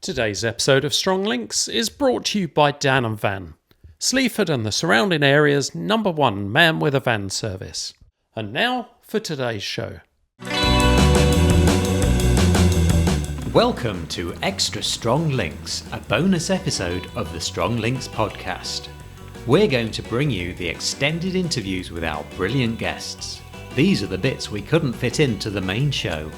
Today's episode of Strong Links is brought to you by Dan and Van, Sleaford and the surrounding area's #1 man with a van service. And now for today's show. Welcome to Extra Strong Links, a bonus episode of the Strong Links podcast. We're going to bring you the extended interviews with our brilliant guests. These are the bits we couldn't fit into the main show.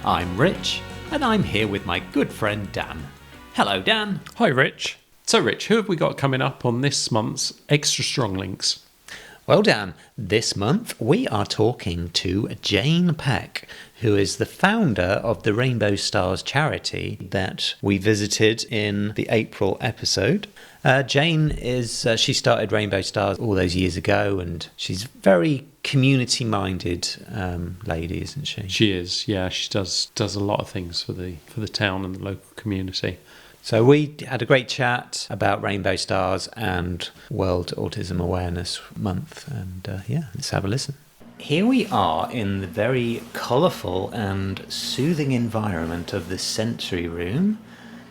I'm Rich, and I'm here with my good friend Dan. Hello, Dan. Hi, Rich. So, Rich, who have we got coming up on this month's Extra Strong Links? Well, Dan, this month we are talking to Jane Peck, who is the founder of the Rainbow Stars charity that we visited in the April episode. Jane she started Rainbow Stars all those years ago, and she's very community-minded lady, isn't she? She is, yeah. She does a lot of things for the town and the local community. So we had a great chat about Rainbow Stars and World Autism Awareness Month, and let's have a listen. Here we are in the very colourful and soothing environment of the Sensory Room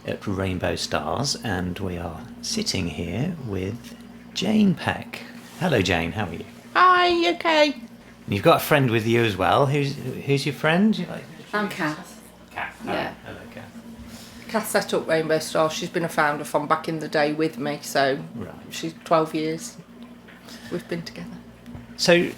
at Rainbow Stars, and we are sitting here with Jane Peck. Hello, Jane. How are you? Hi. Okay. And you've got a friend with you as well. Who's your friend? I'm Kath. Kath. Yeah. Hello, Kath. Kath set up Rainbow Stars. She's been a founder from back in the day with me, so she's 12 years. We've been together. So,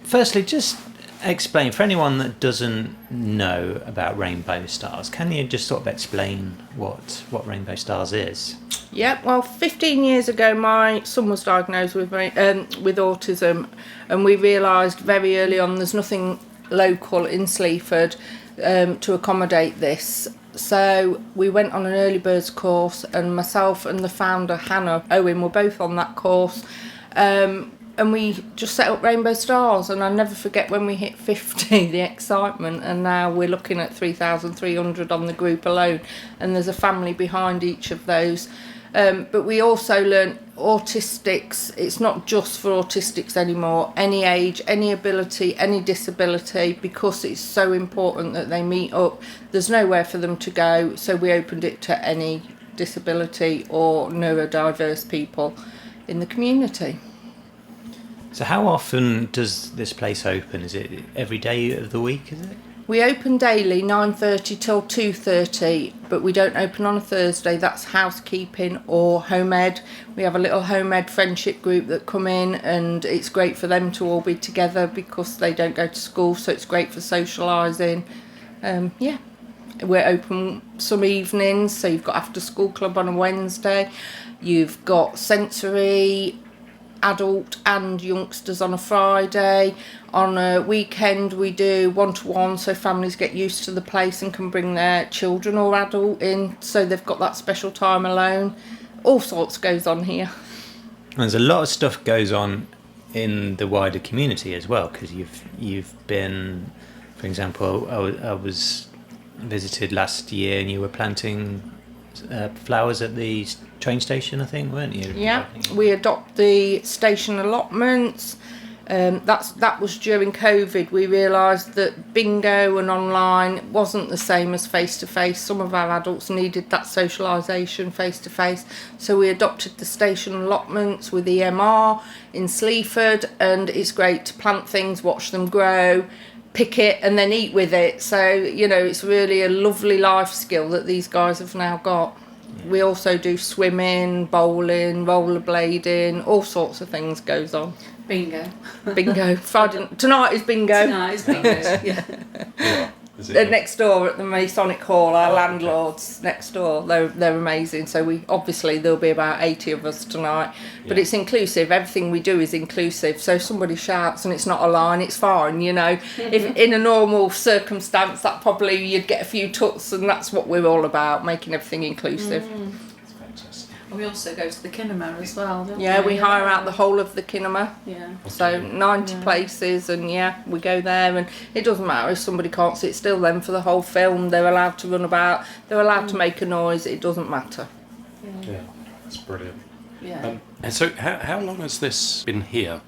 firstly, just explain, for anyone that doesn't know about Rainbow Stars, can you just sort of explain what Rainbow Stars is? Yeah, well, 15 years ago, my son was diagnosed with autism, and we realised very early on there's nothing local in Sleaford to accommodate this. So we went on an early birds course, and myself and the founder, Hannah Owen, were both on that course. And we just set up Rainbow Stars, and I'll never forget when we hit 50, the excitement, and now we're looking at 3,300 on the group alone, and there's a family behind each of those. But we also learned autistics, it's not just for autistics anymore, any age, any ability, any disability, because it's so important that they meet up. There's nowhere for them to go, so we opened it to any disability or neurodiverse people in the community. So how often does this place open? Is it every day of the week, is it? We open daily 9:30 till 2:30, but we don't open on a Thursday. That's housekeeping or home ed. We have a little home ed friendship group that come in, and it's great for them to all be together because they don't go to school, so it's great for socialising. We're open some evenings, so you've got after school club on a Wednesday. You've got sensory, adult and youngsters on a Friday. On a weekend we do one-to-one, so families get used to the place and can bring their children or adult in, so they've got that special time alone. All sorts goes on here. There's a lot of stuff goes on in the wider community as well, because you've been, for example, I was visited last year and you were planting flowers at the train station, I think, weren't you? Yeah, we adopt the station allotments. That was during COVID. We realised that bingo and online wasn't the same as face-to-face. Some of our adults needed that socialisation face-to-face. So we adopted the station allotments with EMR in Sleaford, and it's great to plant things, watch them grow, pick it and then eat with it. So, it's really a lovely life skill that these guys have now got. Yeah. We also do swimming, bowling, rollerblading, all sorts of things goes on. Bingo. Tonight is bingo. Yeah. They're next door at the Masonic Hall, our landlords next door. They're amazing. So there'll be about 80 of us tonight. But it's inclusive. Everything we do is inclusive. So if somebody shouts and it's not a line, it's fine, If in a normal circumstance, that probably you'd get a few tuts, and that's what we're all about, making everything inclusive. Mm. And we also go to the kinema as well, don't we? Yeah, we hire out the whole of the kinema. Yeah. So 90 places, and we go there, and it doesn't matter if somebody can't sit still then for the whole film. They're allowed to run about, they're allowed to make a noise, it doesn't matter. Yeah, that's brilliant. Yeah. And so how long has this been here?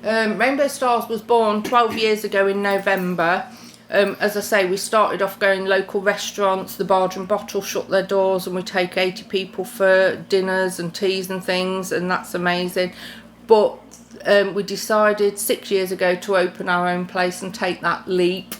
Rainbow Stars was born 12 years ago in November. As I say, we started off going local restaurants. The Barge and Bottle shut their doors, and we take 80 people for dinners and teas and things, and that's amazing. But we decided 6 years ago to open our own place and take that leap.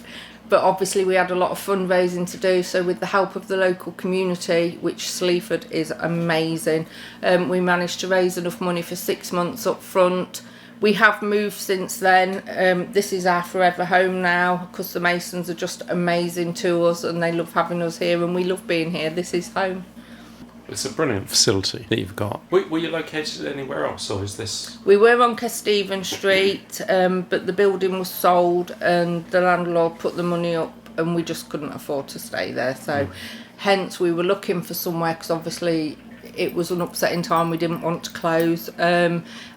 But obviously we had a lot of fundraising to do, so with the help of the local community, which Sleaford is amazing, we managed to raise enough money for 6 months up front. We have moved since then. This is our forever home now, because the Masons are just amazing to us and they love having us here, and we love being here. This is home. It's a brilliant facility that you've got. Were you located anywhere else, or is this... We were on Kesteven Street, but the building was sold and the landlord put the money up and we just couldn't afford to stay there. So hence we were looking for somewhere, because obviously it was an upsetting time, we didn't want to close.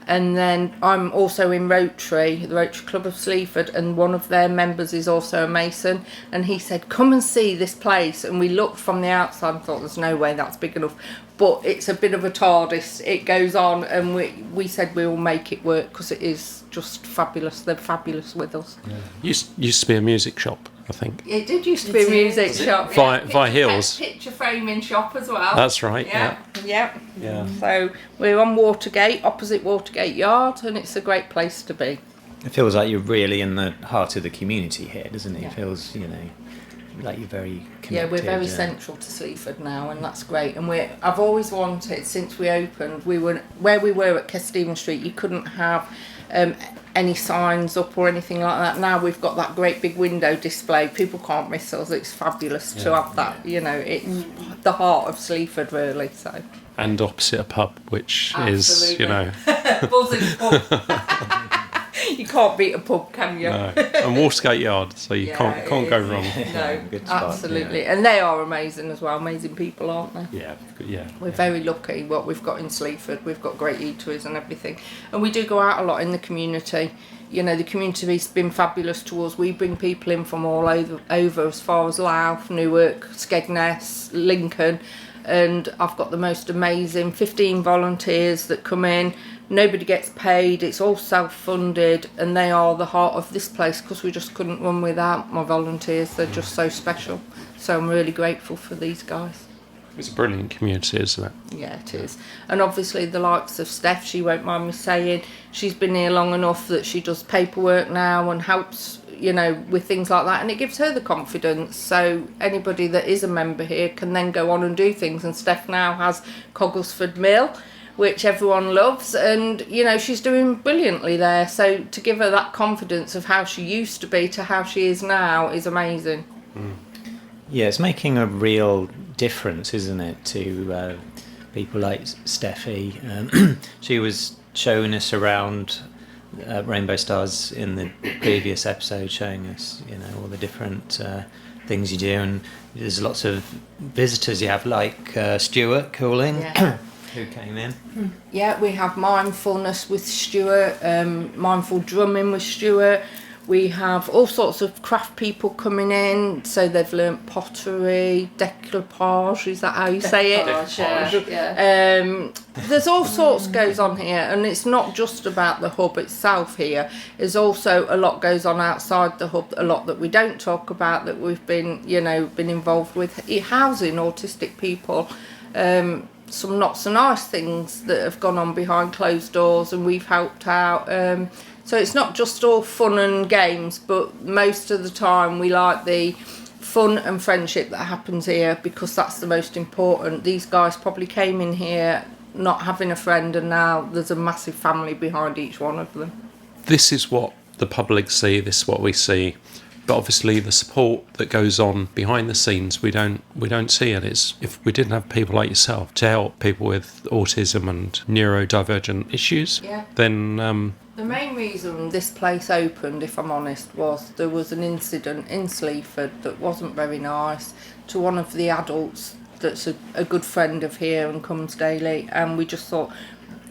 And then I'm also in Rotary, the Rotary Club of Sleaford, and one of their members is also a Mason, and he said, come and see this place. And we looked from the outside and thought, there's no way that's big enough. But it's a bit of a TARDIS, it goes on, and we said we will make it work, because it is just fabulous. They're fabulous with us. Yeah. Used to be a music shop, I think. It did used to be a music shop. Via Hills. Picture framing shop as well. That's right, Yeah. Yeah. So we're on Watergate, opposite Watergate Yard, and it's a great place to be. It feels like you're really in the heart of the community here, doesn't it? Yeah. It feels, like you're very connected. Yeah, we're very central to Sleaford now, and that's great. And I've always wanted, since we opened, where we were at Kesteven Street, you couldn't have any signs up or anything like that. Now we've got that great big window display. People can't miss us. It's fabulous to have that. It's the heart of Sleaford, really. So. And opposite a pub, which Absolutely. is, Buzzing pub. You can't beat a pub, can you? No. And Watergate Yard, so you can't go wrong. No, Good spot, absolutely. And they are amazing as well. Amazing people, aren't they? Yeah. We're very lucky what we've got in Sleaford. We've got great eateries and everything. And we do go out a lot in the community. The community's been fabulous to us. We bring people in from all over as far as Louth, Newark, Skegness, Lincoln. And I've got the most amazing 15 volunteers that come in. Nobody gets paid, it's all self-funded, and they are the heart of this place, because we just couldn't run without my volunteers. They're just so special. So I'm really grateful for these guys. It's a brilliant community, isn't it? Yeah, it is. And obviously the likes of Steph, she won't mind me saying, she's been here long enough that she does paperwork now and helps, with things like that, and it gives her the confidence. So anybody that is a member here can then go on and do things. And Steph now has Cogglesford Mill, which everyone loves, and she's doing brilliantly there. So to give her that confidence of how she used to be to how she is now is amazing. Yeah, it's making a real difference, isn't it, to people like Steffi. She was showing us around Rainbow Stars in the previous episode, showing us all the different things you do, and there's lots of visitors you have, like Stuart Cooling. Yeah. Who came in? Yeah, we have mindfulness with Stuart, mindful drumming with Stuart. We have all sorts of craft people coming in, so they've learnt pottery, decoupage, is that how you say it? Decoupage, yeah. There's all sorts goes on here, and it's not just about the hub itself here. There's also a lot goes on outside the hub, a lot that we don't talk about, that we've been involved with, housing autistic people. Some not so nice things that have gone on behind closed doors, and we've helped out. So it's not just all fun and games, but most of the time we like the fun and friendship that happens here, because that's the most important. These guys probably came in here not having a friend, and now there's a massive family behind each one of them. This is what the public see, this is what we see. But obviously the support that goes on behind the scenes, we don't see it. If we didn't have people like yourself to help people with autism and neurodivergent issues, then... The main reason this place opened, if I'm honest, was there was an incident in Sleaford that wasn't very nice to one of the adults that's a good friend of here and comes daily, and we just thought,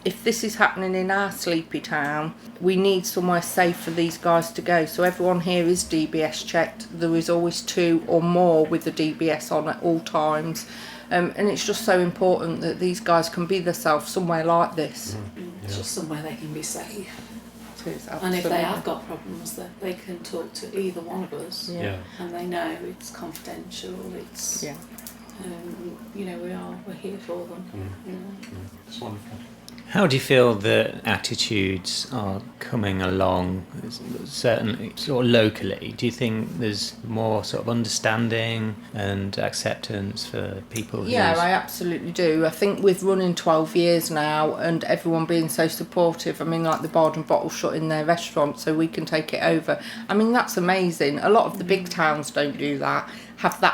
if this is happening in our sleepy town, we need somewhere safe for these guys to go. So everyone here is DBS checked. There is always 2 or more with the DBS on at all times. And it's just so important that these guys can be themselves somewhere like this. It's just somewhere they can be safe. it is, And absolutely. if they have got problems, that they can talk to either one of us, Yeah. and they know it's confidential. It's Yeah. we're here for them. It's wonderful. How do you feel the attitudes are coming along, certainly sort of locally? Do you think there's more sort of understanding and acceptance for people? Yeah, I absolutely do. I think with running 12 years now and everyone being so supportive, I mean, like the Bard and Bottle shutting their restaurant so we can take it over. I mean, that's amazing. A lot of the big towns don't do that, have that,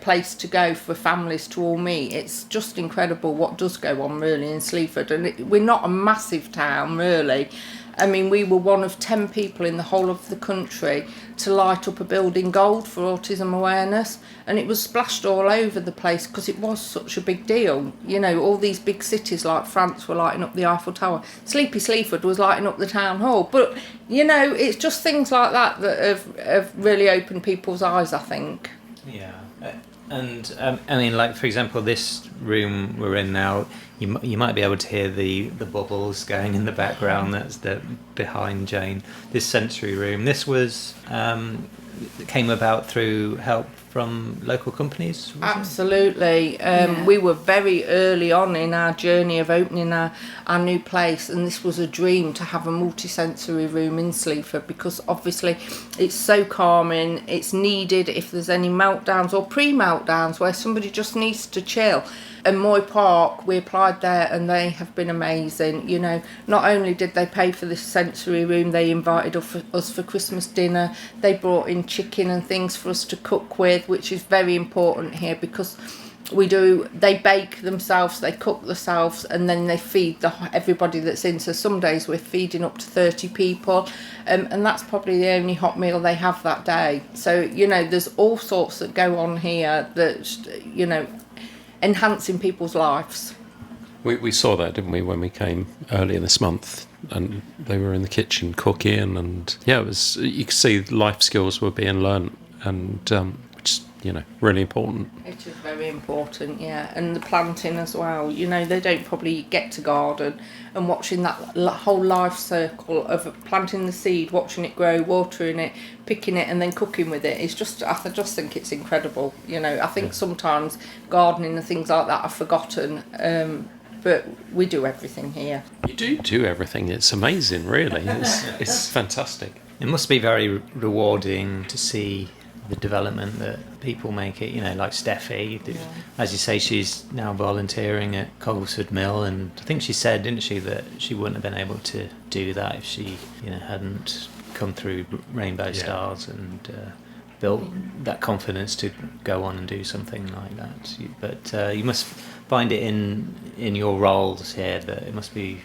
place to go for families to all meet. It's just incredible what does go on really in Sleaford. And we're not a massive town, really. I mean, we were one of 10 people in the whole of the country to light up a building gold for autism awareness, and it was splashed all over the place because it was such a big deal. All these big cities like France were lighting up the Eiffel Tower. Sleepy Sleaford was lighting up the town hall. But, it's just things like that have really opened people's eyes, I think. Yeah. And I mean, like, for example, this room we're in now, you might be able to hear the bubbles going in the background. That's behind Jane. This sensory room. This was came about through help from local companies. Was Absolutely. We were very early on in our journey of opening our new place, and this was a dream to have a multisensory room in Sleaford because obviously it's so calming. It's needed if there's any meltdowns or pre-meltdowns where somebody just needs to chill. And Moy Park, we applied there and they have been amazing. Not only did they pay for this sensory room, they invited us for Christmas dinner. They brought in chicken and things for us to cook with, which is very important here because they bake themselves, they cook themselves, and then they feed everybody that's in. So some days we're feeding up to 30 people, and that's probably the only hot meal they have that day. So, there's all sorts that go on here that, enhancing people's lives. We saw that, didn't we, when we came earlier this month, and they were in the kitchen cooking, and it was, you could see life skills were being learnt, and which is, really important. It is very important, yeah, and the planting as well. They don't probably get to garden, and watching that whole life circle of planting the seed, watching it grow, watering it, picking it, and then cooking with it. It's just, I just think it's incredible. I think sometimes gardening and things like that are forgotten, but we do everything here. You do everything. It's amazing, really. It's fantastic. It must be very rewarding to see the development that people make it, like Steffi. As you say, she's now volunteering at Cogglesford Mill, and I think she said, didn't she, that she wouldn't have been able to do that if she hadn't come through Rainbow Stars and built that confidence to go on and do something like that. But you must find it in your roles here that it must be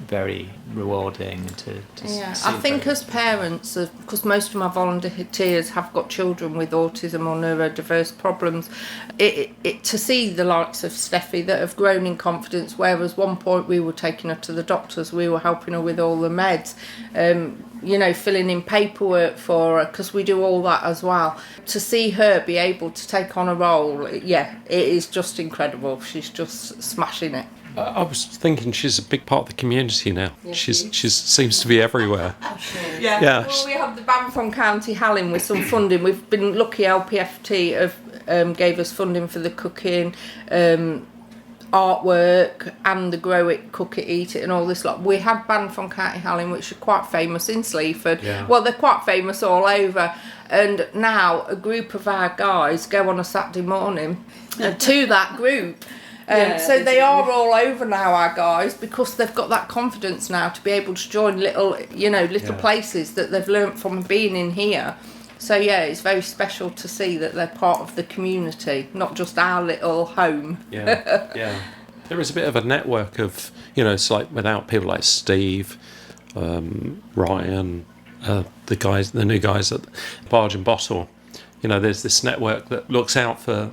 very rewarding to see I think as parents, because most of my volunteers have got children with autism or neurodiverse problems, it to see the likes of Steffi that have grown in confidence, whereas one point we were taking her to the doctors, we were helping her with all the meds, filling in paperwork for her, because we do all that as well. To see her be able to take on a role, it is just incredible. She's just smashing it. I was thinking she's a big part of the community now. Yes, She she seems to be everywhere. Yeah. Well, we have the ban from County Halling with some funding. We've been lucky. LPFT have gave us funding for the cooking, artwork, and the Grow It, Cook It, Eat It, and all this lot. We had band from County Halling, which are quite famous in Sleaford. Yeah. Well, they're quite famous all over. And now a group of our guys go on a Saturday morning to that group. So they are all over now, our guys, because they've got that confidence now to be able to join little places that they've learnt from being in here. So it's very special to see that they're part of the community, not just our little home. Yeah. There is a bit of a network of, it's like without people like Steve, Ryan, the new guys at Barge and Bottle. There's this network that looks out for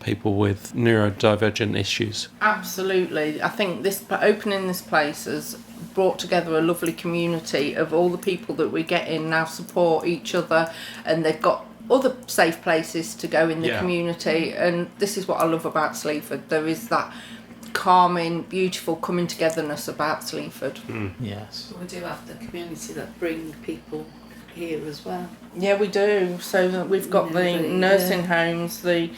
people with neurodivergent issues. Absolutely. I think opening this place has brought together a lovely community of all the people that we get in now support each other, and they've got other safe places to go in the community, and this is what I love about Sleaford. There is that calming, beautiful coming togetherness about Sleaford. Yes. We do have the community that bring people here as well. Yeah, we do. So we've got the nursing homes, they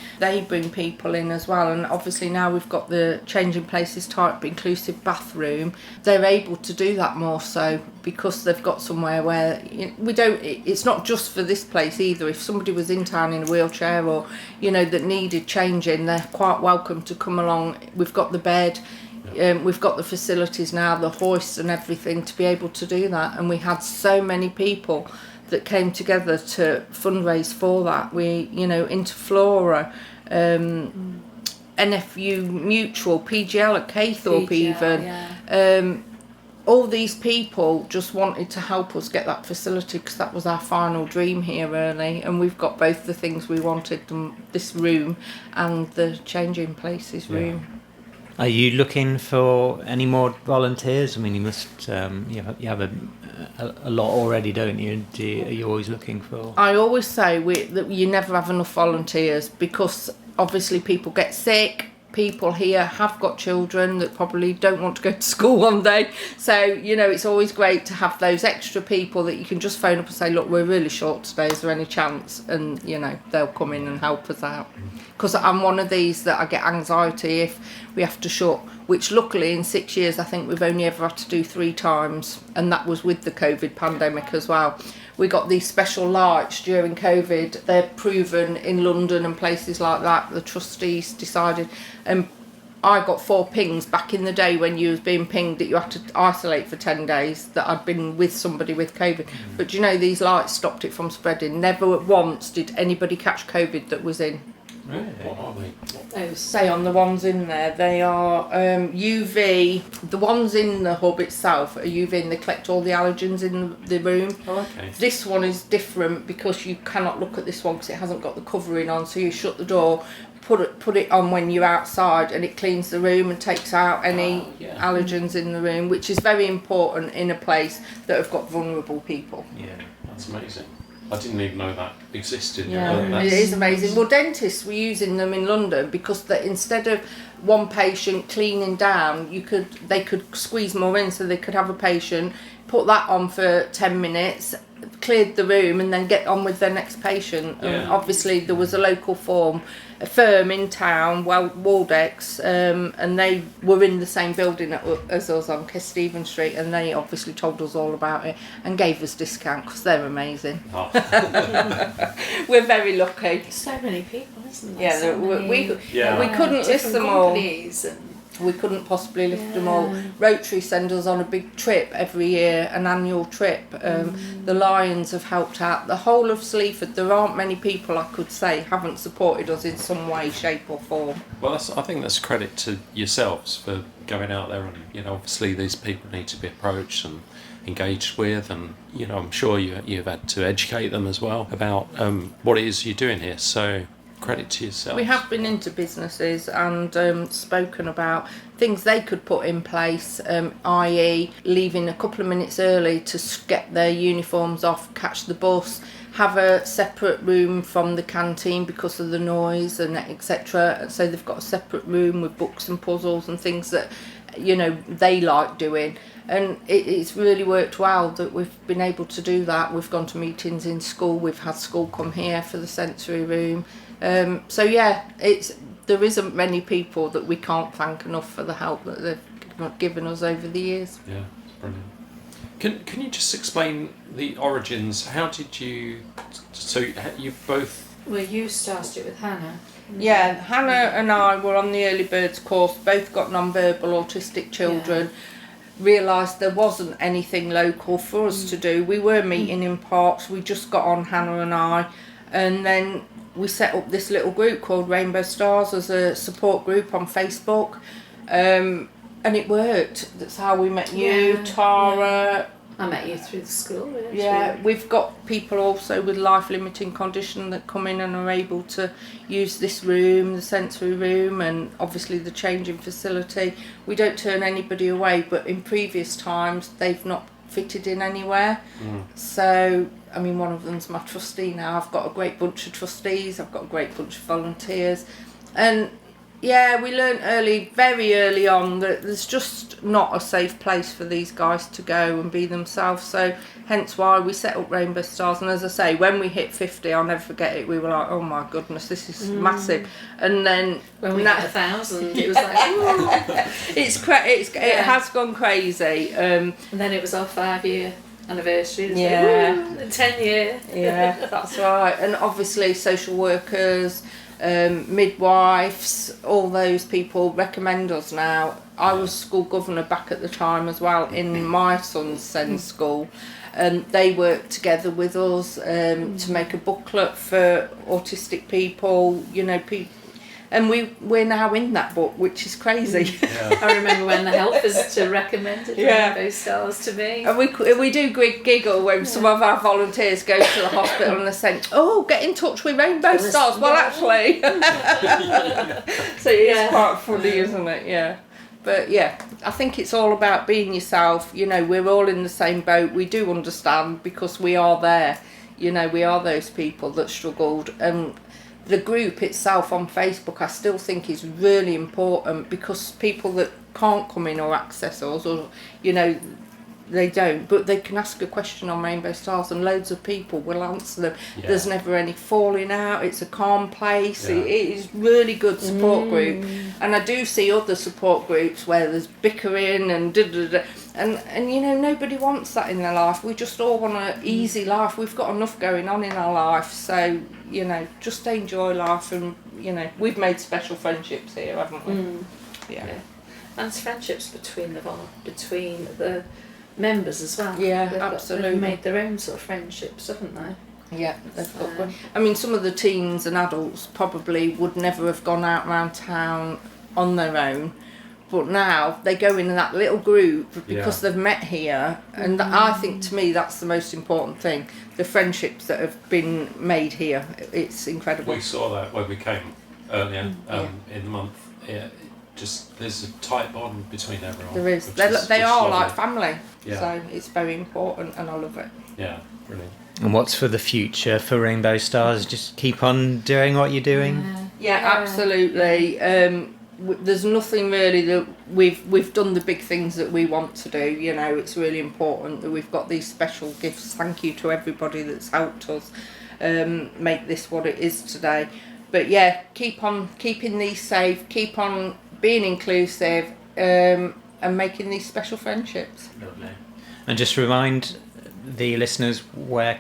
bring people in as well, and obviously now we've got the changing places type inclusive bathroom. They're able to do that more so because they've got somewhere where we don't. It's not just for this place either. If somebody was in town in a wheelchair or that needed changing, they're quite welcome to come along. We've got the bed. We've got the facilities now, the hoist and everything to be able to do that, and we had so many people that came together to fundraise for that. We, Interflora, NFU Mutual, PGL at Caythorpe even. All these people just wanted to help us get that facility because that was our final dream here really, and we've got both the things we wanted, this room and the changing places room. Are you looking for any more volunteers? I mean, you must. You have a lot already, don't you? Are you always looking for? I always say that you never have enough volunteers because obviously people get sick. People here have got children that probably don't want to go to school one day. So, it's always great to have those extra people that you can just phone up and say, look, we're really short today, is there any chance? And, they'll come in and help us out. Because I'm one of these that I get anxiety if we have to shut, which luckily in 6 years I think we've only ever had to do 3 times. And that was with the COVID pandemic as well. We got these special lights during COVID. They're proven in London and places like that. The trustees decided, and I got 4 pings back in the day when you was being pinged that you had to isolate for 10 days, that I'd been with somebody with COVID. But these lights stopped it from spreading. Never once did anybody catch COVID that was in. Really? What are they? Say on the ones in there, they are UV. The ones in the hub itself are UV and they collect all the allergens in the room. Oh, okay. This one is different because you cannot look at this one because it hasn't got the covering on, so you shut the door, put it on when you're outside, and it cleans the room and takes out any allergens in the room, which is very important in a place that have got vulnerable people. Yeah, that's amazing. I didn't even know that existed. Yeah, it is amazing. Well, dentists were using them in London because instead of one patient cleaning down, they could squeeze more in, so they could have a patient, put that on for 10 minutes, cleared the room, and then get on with their next patient. Yeah. And obviously there was a local a firm in town, Waldex, and they were in the same building as us on Stephen Street, and they obviously told us all about it and gave us discount because they're amazing. Oh. We're very lucky. So many people, isn't there? Yeah, so we many, couldn't list them all. And We couldn't possibly lift them all. Rotary send us on a big trip every year, an annual trip. The Lions have helped out. The whole of Sleaford, there aren't many people I could say haven't supported us in some way, shape or form. Well, I think that's credit to yourselves for going out there and, obviously these people need to be approached and engaged with, and, I'm sure you've had to educate them as well about what it is you're doing here. So credit to yourself. We have been into businesses and spoken about things they could put in place, i.e. leaving a couple of minutes early to get their uniforms off, catch the bus, have a separate room from the canteen because of the noise and etc. So they've got a separate room with books and puzzles and things that they like doing, and it's really worked well that we've been able to do that. We've gone to meetings in school, we've had school come here for the sensory room. So yeah, there isn't many people that we can't thank enough for the help that they've given us over the years. Yeah, it's brilliant. Can you just explain the origins? How did you? So you both. Well, you started it with Hannah. Yeah, Hannah and I were on the early birds course. Both got non-verbal autistic children. Realised there wasn't anything local for us to do. We were meeting in parks. We just got on, Hannah and I, and then we set up this little group called Rainbow Stars as a support group on Facebook, and it worked. That's how we met you, Tara. I met you through the school. Yeah, we've got people also with life-limiting condition that come in and are able to use this room, the sensory room, and obviously the changing facility. We don't turn anybody away, but in previous times they've not fitted in anywhere. So, I mean, one of them's my trustee now. I've got a great bunch of trustees, I've got a great bunch of volunteers, and Yeah, we learnt very early on, that there's just not a safe place for these guys to go and be themselves. So hence why we set up Rainbow Stars. And as I say, when we hit 50, I'll never forget it. We were like, oh my goodness, this is massive. And then When we hit 1,000, it was like, it has gone crazy. and then it was our 5-year anniversary. It was Yeah. like, 10 year. Yeah, that's right. And obviously social workers, midwives, all those people recommend us now. I was school governor back at the time as well in my son's SEND school, and they worked together with us to make a booklet for autistic people, you know, and we're now in that book, which is crazy. I remember when the health visitor recommended Yeah. Rainbow Stars to me. And we do giggle when some of our volunteers go to the hospital and they're saying, oh, get in touch with Rainbow Stars. Well, actually. So it's quite funny, isn't it? Yeah. But yeah, I think it's all about being yourself. You know, we're all in the same boat. We do understand, because we are there. You know, we are those people that struggled. And the group itself on Facebook, I still think is really important, because people that can't come in or access us, or, you know, they don't, but they can ask a question on Rainbow Stars and loads of people will answer them. Yeah. There's never any falling out. It's a calm place. Yeah. It is really good support group. And I do see other support groups where there's bickering and and you know, nobody wants that in their life. We just all want an easy life. We've got enough going on in our life, so, you know, just enjoy life. And, you know, we've made special friendships here, haven't we? Yeah. And it's friendships between the members as well. Yeah, They've absolutely. made their own sort of friendships, haven't they? Yeah, they've got one. I mean, some of the teens and adults probably would never have gone out around town on their own, but now they go in that little group because they've met here, and I think, to me, that's the most important thing, the friendships that have been made here. It's incredible. We saw that when we came earlier in the month. Yeah, just there's a tight bond between everyone. There is. which They are lovely. like family, Yeah. so it's very important, and I love it. Yeah, brilliant. And what's for the future for Rainbow Stars? Just keep on doing what you're doing. Yeah, absolutely. There's nothing really that we've done the big things that we want to do. You know, it's really important that we've got these special gifts. Thank you to everybody that's helped us make this what it is today. But yeah, keep on keeping these safe. Keep on being inclusive, and making these special friendships. Lovely. And just remind the listeners where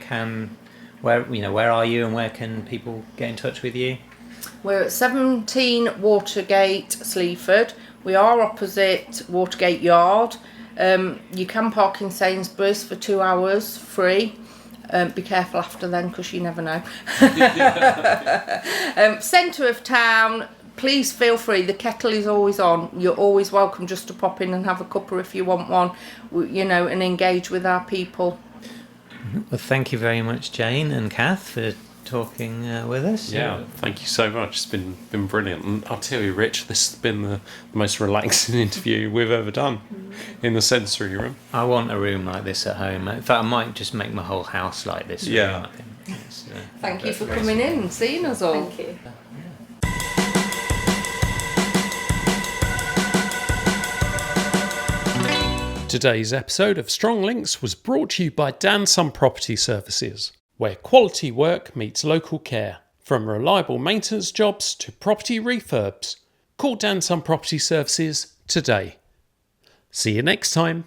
are you and where can people get in touch with you? We're at 17 Watergate, Sleaford. We are opposite Watergate Yard. You can park in Sainsbury's for 2 hours free. Be careful after then, because you never know. Centre of town, please feel free. The kettle is always on. You're always welcome just to pop in and have a cuppa if you want one, you know, and engage with our people. Well, thank you very much, Jane and Kath, for talking with us. Yeah, thank you so much. It's been brilliant. And I'll tell you, Rich, this has been the most relaxing interview we've ever done in the sensory room. I want a room like this at home. In fact, I might just make my whole house like this. Yeah. Room, I think. It's, Thank you for coming in and seeing us all. Thank you. Today's episode of Strong Links was brought to you by Dansun Property Services, where quality work meets local care. From reliable maintenance jobs to property refurbs, call Dansun Property Services today. See you next time.